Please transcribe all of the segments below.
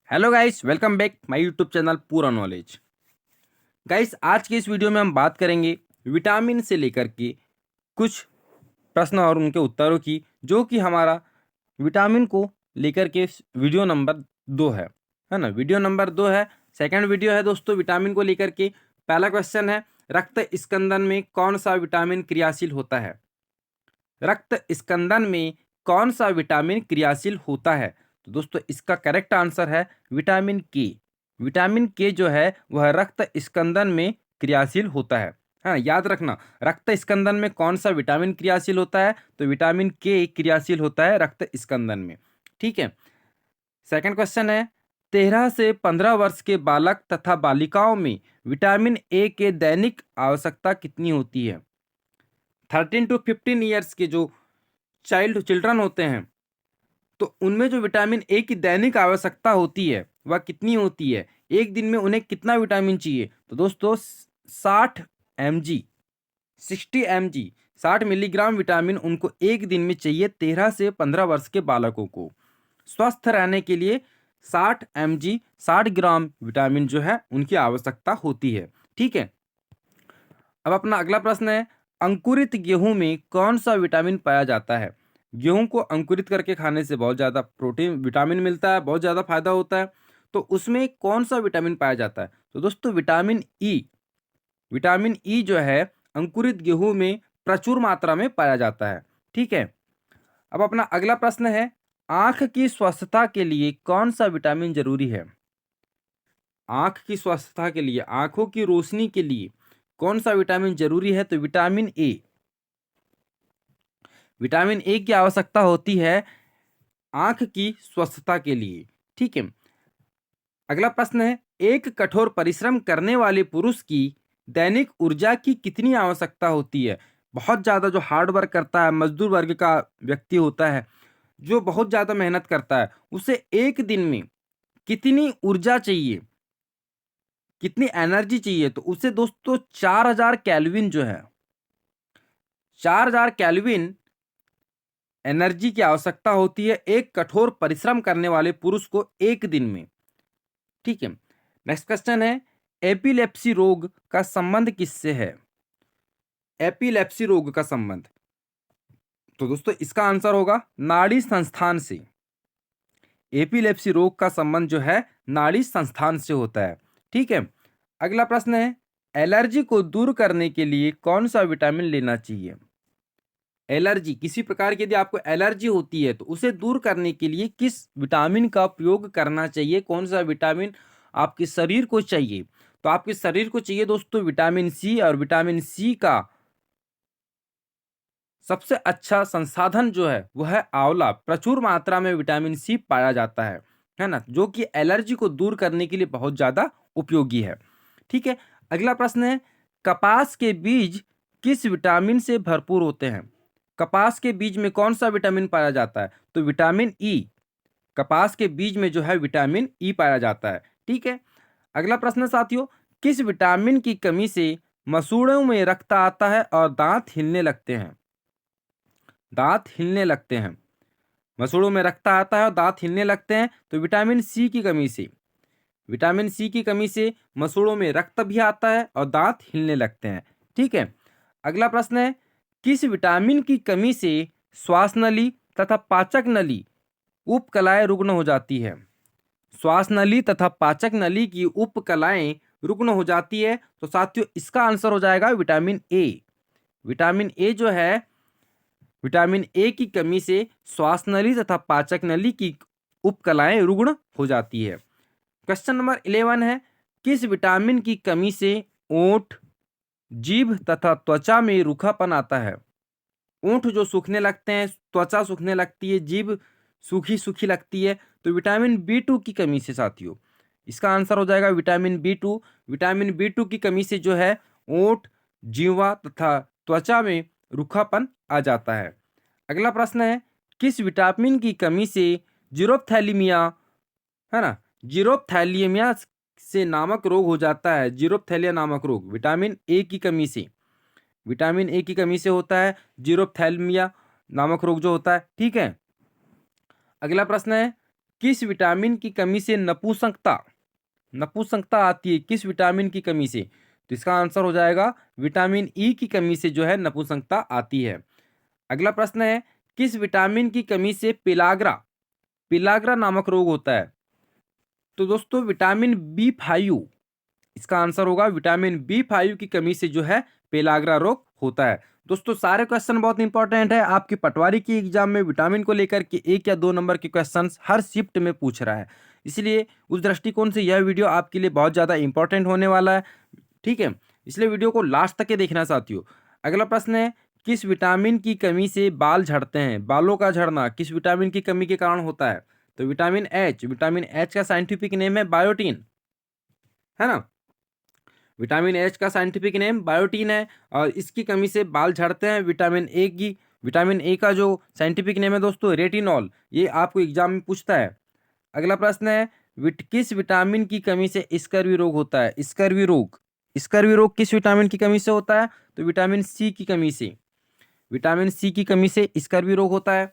Hello guys, welcome back my YouTube channel पूरा knowledge. Guys, आज के इस वीडियो में हम बात करेंगे विटामिन से लेकर के कुछ प्रश्न और उनके उत्तरों की, जो कि हमारा विटामिन को लेकर के वीडियो नंबर 2 है ना। वीडियो नंबर 2 है, सेकंड वीडियो है दोस्तों विटामिन को लेकर के। पहला क्वेश्चन है, रक्त स्कंदन में कौन सा विटामिन क्रियाशील होता है? रक्त स्कंदन में कौन सा विटामिन क्रियाशील होता है? तो दोस्तों इसका करेक्ट आंसर है विटामिन के। विटामिन के जो है वह रक्त स्कंदन में क्रियाशील होता है। हाँ, याद रखना, रक्त स्कंदन में कौन सा विटामिन क्रियाशील होता है? तो विटामिन के क्रियाशील होता है रक्त स्कंदन में। ठीक है। सेकंड क्वेश्चन है, 13 से 15 वर्ष के बालक तथा बालिकाओं में विटामिन ए के दैनिक आवश्यकता कितनी होती है? 13 to 15 ईयर्स के जो चिल्ड्रन होते हैं, तो उनमें जो विटामिन ए की दैनिक आवश्यकता होती है वह कितनी होती है? एक दिन में उन्हें कितना विटामिन चाहिए? तो दोस्तों 60 mg, 60 mg, 60 मिलीग्राम विटामिन उनको एक दिन में चाहिए 13 से 15 वर्ष के बालकों को स्वस्थ रहने के लिए। 60 mg, 60 ग्राम विटामिन जो है उनकी आवश्यकता होती है। ठीक है। अब अपना अगला प्रश्न है, अंकुरित गेहूं में कौन सा विटामिन पाया जाता है? गेहूं को अंकुरित करके खाने से बहुत ज़्यादा प्रोटीन विटामिन मिलता है, बहुत ज़्यादा फायदा होता है। तो उसमें कौन सा विटामिन पाया जाता है? तो दोस्तों विटामिन ई। विटामिन ई जो है अंकुरित गेहूं में प्रचुर मात्रा में पाया जाता है। ठीक है। अब अपना अगला प्रश्न है, आंख की स्वस्थता के लिए कौन सा विटामिन जरूरी है? आंख की स्वस्थता के लिए, आंखों की रोशनी के लिए कौन सा विटामिन जरूरी है? तो विटामिन ए। विटामिन ए की आवश्यकता होती है आंख की स्वस्थता के लिए। ठीक है। अगला प्रश्न है, एक कठोर परिश्रम करने वाले पुरुष की दैनिक ऊर्जा की कितनी आवश्यकता होती है? बहुत ज्यादा जो हार्ड वर्क करता है, मजदूर वर्ग का व्यक्ति होता है, जो बहुत ज्यादा मेहनत करता है, उसे एक दिन में कितनी ऊर्जा चाहिए, कितनी एनर्जी चाहिए? तो उसे दोस्तों 4000 कैल्विन जो है, 4000 कैल्विन एनर्जी की आवश्यकता होती है एक कठोर परिश्रम करने वाले पुरुष को एक दिन में। ठीक है। नेक्स्ट क्वेश्चन है, एपिलेप्सी रोग का संबंध किससे है? एपिलेप्सी रोग का संबंध, तो दोस्तों इसका आंसर होगा नाड़ी संस्थान से। एपिलेप्सी रोग का संबंध जो है नाड़ी संस्थान से होता है। ठीक है। अगला प्रश्न है, एलर्जी को दूर करने के लिए कौन सा विटामिन लेना चाहिए? एलर्जी, किसी प्रकार की यदि आपको एलर्जी होती है तो उसे दूर करने के लिए किस विटामिन का उपयोग करना चाहिए? कौन सा विटामिन आपके शरीर को चाहिए? तो आपके शरीर को चाहिए दोस्तों विटामिन सी, और विटामिन सी का सबसे अच्छा संसाधन जो है वह है आंवला। प्रचुर मात्रा में विटामिन सी पाया जाता है ना, जो कि एलर्जी को दूर करने के लिए बहुत ज्यादा उपयोगी है। ठीक है। अगला प्रश्न है, कपास के बीज किस विटामिन से भरपूर होते हैं? कपास के बीज में कौन सा विटामिन पाया जाता है? तो विटामिन ई। कपास के बीज में जो है विटामिन ई पाया जाता है। ठीक है। अगला प्रश्न साथियों, किस विटामिन की कमी से मसूड़ों में रक्त आता है और दांत हिलने लगते हैं? दांत हिलने लगते हैं, मसूड़ों में रक्त आता है और दांत हिलने लगते हैं, तो विटामिन सी की कमी से। विटामिन सी की कमी से मसूड़ों में रक्त भी आता है और दांत हिलने लगते हैं। ठीक है। अगला प्रश्न है, किस विटामिन की कमी से श्वास नली तथा पाचक नली उपकलाएं रुग्ण हो जाती है? श्वास नली तथा पाचक नली की उपकलाएं रुग्ण हो जाती है, तो साथियों इसका आंसर हो जाएगा विटामिन ए। विटामिन ए जो है, विटामिन ए की कमी से श्वास नली तथा पाचक नली की उपकलाएं रुग्ण हो जाती है। क्वेश्चन नंबर 11 है, किस विटामिन की कमी से ओंठ, जीभ तथा त्वचा में रूखापन आता है? ओंठ जो सूखने लगते हैं, त्वचा सूखने लगती है, जीभ सूखी सूखी लगती है, तो विटामिन बी 2 की कमी से साथियों। इसका आंसर हो जाएगा विटामिन बी 2। विटामिन बी 2 की कमी से जो है ओंठ, जीवा तथा त्वचा में रूखापन आ जाता है। अगला प्रश्न है, किस विटामिन की कमी से जीरोप्थैलीमिया, है ना, जीरोप्थैलीमिया से नामक रोग हो जाता है? जीरोप्थैलिया नामक रोग विटामिन ए की कमी से, विटामिन ए की कमी से होता है जीरोप्थैल्मिया नामक रोग जो होता है। ठीक है। अगला प्रश्न है, किस विटामिन की कमी से नपुंसकता आती है? किस विटामिन की कमी से? तो इसका आंसर हो जाएगा विटामिन ई की कमी से जो है नपुंसकता आती है। अगला प्रश्न है, किस विटामिन की कमी से पिलाग्रा नामक रोग होता है? तो दोस्तों विटामिन बी 5, इसका आंसर होगा विटामिन बी 5 की कमी से जो है पेलाग्रा रोग होता है। दोस्तों सारे क्वेश्चन बहुत इंपॉर्टेंट है। आपकी पटवारी की एग्जाम में विटामिन को लेकर के 1 या 2 नंबर के क्वेश्चन हर शिफ्ट में पूछ रहा है, इसलिए उस दृष्टिकोण से यह वीडियो आपके लिए बहुत ज़्यादा इंपॉर्टेंट होने वाला है। ठीक है, इसलिए वीडियो को लास्ट तक के देखना साथियों। अगला प्रश्न है, किस विटामिन की कमी से बाल झड़ते हैं? बालों का झड़ना किस विटामिन की कमी के कारण होता है? तो विटामिन एच का साइंटिफिक नेम है बायोटीन, है ना। विटामिन एच का साइंटिफिक नेम बायोटीन है और इसकी कमी से बाल झड़ते हैं। विटामिन ए का जो साइंटिफिक नेम है दोस्तों रेटिनॉल, ये आपको एग्जाम में पूछता है। अगला प्रश्न है, किस विटामिन की कमी से स्कर्वी रोग होता है? स्कर्वी रोग किस विटामिन की कमी से होता है? तो विटामिन सी की कमी से, विटामिन सी की कमी से स्कर्वी रोग होता है।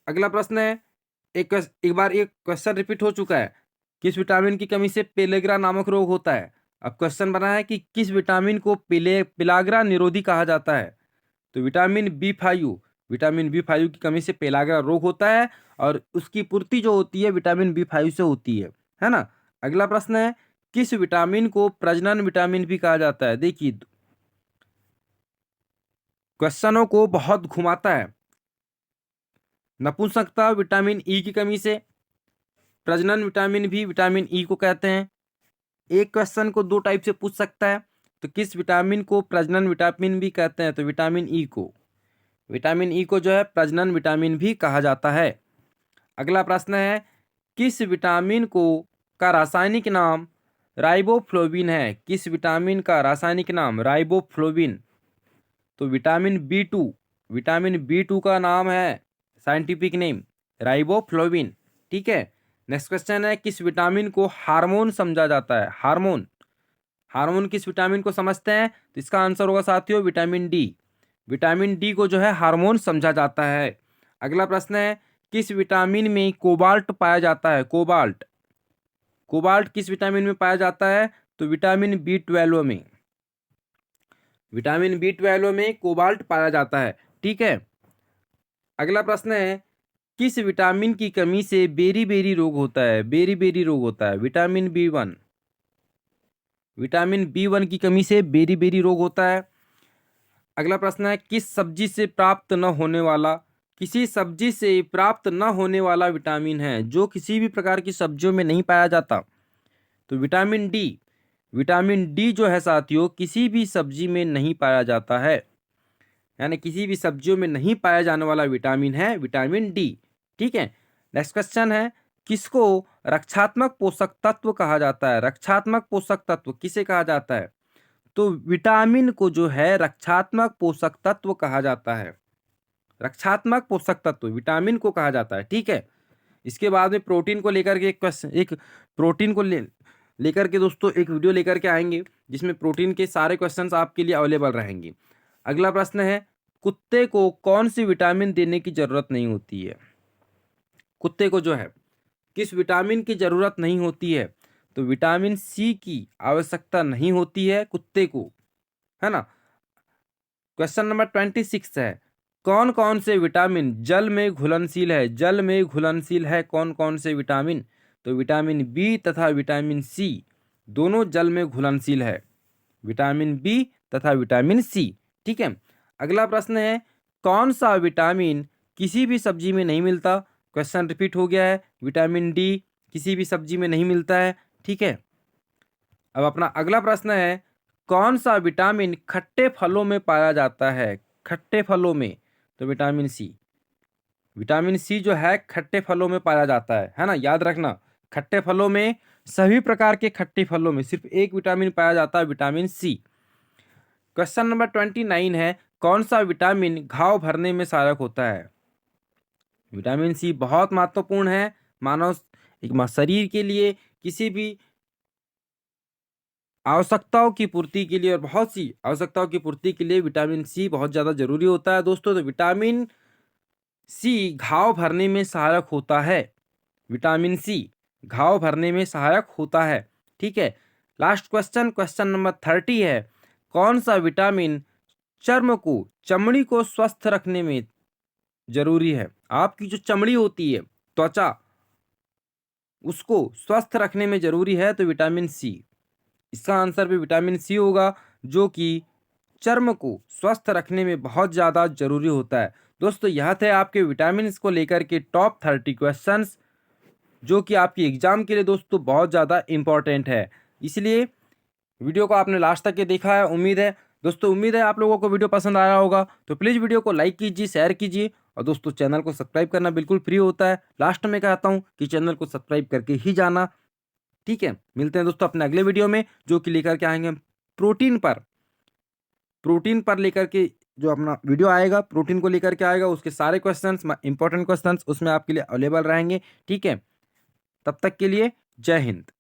अगला प्रश्न है, एक बार एक क्वेश्चन रिपीट हो चुका है, किस विटामिन की कमी से पेलेग्रा नामक रोग होता है? अब क्वेश्चन बना है कि किस विटामिन को पिलाग्रा निरोधी कहा जाता है? तो विटामिन बी 5 की कमी से पेलाग्रा रोग होता है और उसकी पूर्ति जो होती है विटामिन बी 5 से होती है ना। अगला प्रश्न है, किस विटामिन को प्रजनन विटामिन भी कहा जाता है? देखिए क्वेश्चनों को बहुत घुमाता है। नपुंसकता विटामिन ई की कमी से, प्रजनन विटामिन भी विटामिन ई को कहते हैं। एक क्वेश्चन को 2 टाइप से पूछ सकता है, तो किस विटामिन को प्रजनन विटामिन भी कहते हैं? तो विटामिन ई को जो है प्रजनन विटामिन भी कहा जाता है। अगला प्रश्न है, किस विटामिन को का रासायनिक नाम राइबोफ्लोविन है? किस विटामिन का रासायनिक नाम राइबोफ्लोविन? तो विटामिन बी टू का नाम है साइंटिफिक नेम राइबोफ्लोविन। ठीक है, नेक्स्ट क्वेश्चन है, किस विटामिन को हार्मोन समझा जाता है? हार्मोन किस विटामिन को समझते हैं? तो इसका आंसर होगा साथियों विटामिन डी को जो है हार्मोन समझा जाता है। अगला प्रश्न है, किस विटामिन में कोबाल्ट पाया जाता है? कोबाल्ट किस विटामिन में पाया जाता है? तो विटामिन बी 12 में कोबाल्ट पाया जाता है। ठीक है, अगला प्रश्न है, किस विटामिन की कमी से बेरी रोग होता है? विटामिन बी वन की कमी से बेरी रोग होता है। अगला प्रश्न है, किसी सब्जी से प्राप्त न होने वाला विटामिन है जो किसी भी प्रकार की सब्जियों में नहीं पाया जाता? तो विटामिन डी जो है साथियों किसी भी सब्जी में नहीं पाया जाता है, यानी किसी भी सब्जियों में नहीं पाया जाने वाला विटामिन है विटामिन डी। ठीक है, नेक्स्ट क्वेश्चन है, किसको रक्षात्मक पोषक तत्व कहा जाता है? रक्षात्मक पोषक तत्व किसे कहा जाता है? तो विटामिन को जो है रक्षात्मक पोषक तत्व कहा जाता है। रक्षात्मक पोषक तत्व विटामिन को कहा जाता है। ठीक है, इसके बाद में प्रोटीन को लेकर के लेकर के दोस्तों एक वीडियो लेकर के आएंगे जिसमें प्रोटीन के सारे क्वेश्चंस आपके लिए अवेलेबल रहेंगे। अगला प्रश्न है, कुत्ते को कौन सी विटामिन देने की जरूरत नहीं होती है? कुत्ते को जो है किस विटामिन की जरूरत नहीं होती है? तो विटामिन सी की आवश्यकता नहीं होती है कुत्ते को, है ना। क्वेश्चन नंबर 26 है, कौन कौन से विटामिन जल में घुलनशील है? कौन कौन से विटामिन? तो विटामिन बी तथा विटामिन सी दोनों जल में घुलनशील है, विटामिन बी तथा विटामिन सी। ठीक है, अगला प्रश्न है, कौन सा विटामिन किसी भी सब्जी में नहीं मिलता? क्वेश्चन रिपीट हो गया है, विटामिन डी किसी भी सब्जी में नहीं मिलता है। ठीक है, अब अपना अगला प्रश्न है, कौन सा विटामिन खट्टे फलों में पाया जाता है? खट्टे फलों में? तो विटामिन सी जो है खट्टे फलों में पाया जाता है ना। याद रखना, खट्टे फलों में, सभी प्रकार के खट्टे फलों में सिर्फ एक विटामिन पाया जाता है, विटामिन सी। क्वेश्चन नंबर 29 है, कौन सा विटामिन घाव भरने में सहायक होता है? विटामिन सी बहुत महत्वपूर्ण है मानव शरीर के लिए, किसी भी आवश्यकताओं की पूर्ति के लिए और बहुत सी आवश्यकताओं की पूर्ति के लिए विटामिन सी बहुत ज़्यादा जरूरी होता है दोस्तों। तो विटामिन सी घाव भरने में सहायक होता है, विटामिन सी घाव भरने में सहायक होता है। ठीक है, लास्ट क्वेश्चन, क्वेश्चन नंबर 30 है, कौन सा विटामिन चमड़ी को स्वस्थ रखने में जरूरी है? आपकी जो चमड़ी होती है, त्वचा, उसको स्वस्थ रखने में जरूरी है तो विटामिन सी। इसका आंसर भी विटामिन सी होगा, जो कि चर्म को स्वस्थ रखने में बहुत ज़्यादा जरूरी होता है। दोस्तों, यह थे आपके विटामिन को लेकर के टॉप 30 क्वेश्चंस, जो कि आपकी एग्जाम के लिए दोस्तों बहुत ज़्यादा इंपॉर्टेंट है। इसलिए वीडियो को आपने लास्ट तक के देखा है, उम्मीद है दोस्तों, उम्मीद है आप लोगों को वीडियो पसंद आया होगा। तो प्लीज़ वीडियो को लाइक कीजिए, शेयर कीजिए, और दोस्तों चैनल को सब्सक्राइब करना बिल्कुल फ्री होता है। लास्ट में कहता हूँ कि चैनल को सब्सक्राइब करके ही जाना। ठीक है, मिलते हैं दोस्तों अपने अगले वीडियो में, जो कि लेकर के आएंगे हम प्रोटीन पर लेकर के जो अपना वीडियो आएगा, प्रोटीन को लेकर के आएगा, उसके सारे क्वेश्चंस, इंपॉर्टेंट क्वेश्चंस उसमें आपके लिए अवेलेबल रहेंगे। ठीक है, तब तक के लिए जय हिंद।